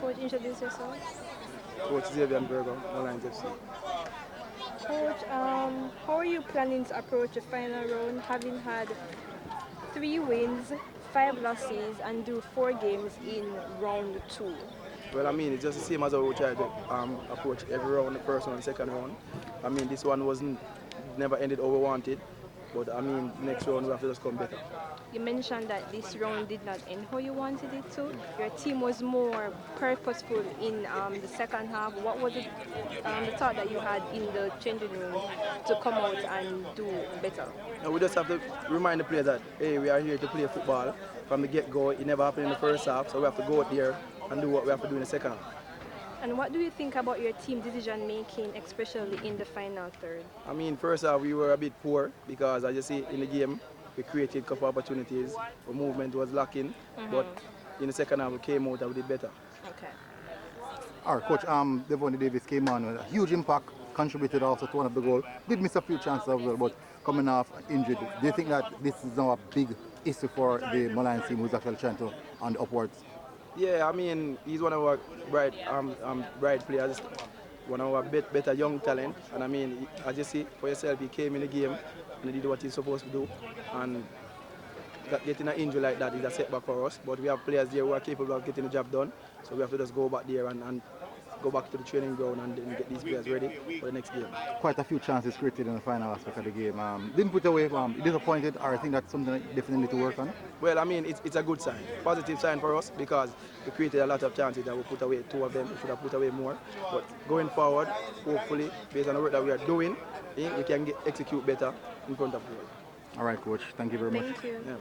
Coach, introduce yourself. Coach Xavier Burger, Molynes FC. Coach, how are you planning to approach the final round, having had 3 wins, 5 losses, and do 4 games in round two? Well, I mean, it's just the same as how we try to approach every round, the first round, second round. I mean, this one wasn't never ended how we wanted, but I mean, next round we have to just come better. You mentioned that this round did not end how you wanted it to. Your team was more purposeful in the second half. What was the thought that you had in the changing room to come out and do better? And we just have to remind the players that, hey, we are here to play football from the get-go. It never happened in the first half, so we have to go out there and do what we have to do in the second half. And what do you think about your team decision making, especially in the final third? I mean, first half we were a bit poor because, as you see in the game, we created a couple opportunities. Our movement was lacking, but in the second half we came out and we did better. Okay. All right, Coach, Devon Davis came on with a huge impact, contributed also to one of the goals. Did miss a few chances as well, but coming off injured, do you think that this is now a big issue for the Molynes team who's actually trying to on the upwards? Yeah, I mean, he's one of our bright players, one of our better young talent. And I mean, as you see for yourself, he came in the game and he did what he's supposed to do. And getting an injury like that is a setback for us. But we have players there who are capable of getting the job done. So we have to just go back there and go back to the training ground and then get these players ready for the next game. Quite a few chances created in the final aspect of the game. Didn't put away, disappointed, or I think that's something that definitely need to work on? Well, I mean, it's a good sign, positive sign for us because we created a lot of chances that we put away 2 of them. We should have put away more. But going forward, hopefully, based on the work that we are doing, we can execute better in front of goal. All right, Coach. Thank you very much. Thank you. Yeah.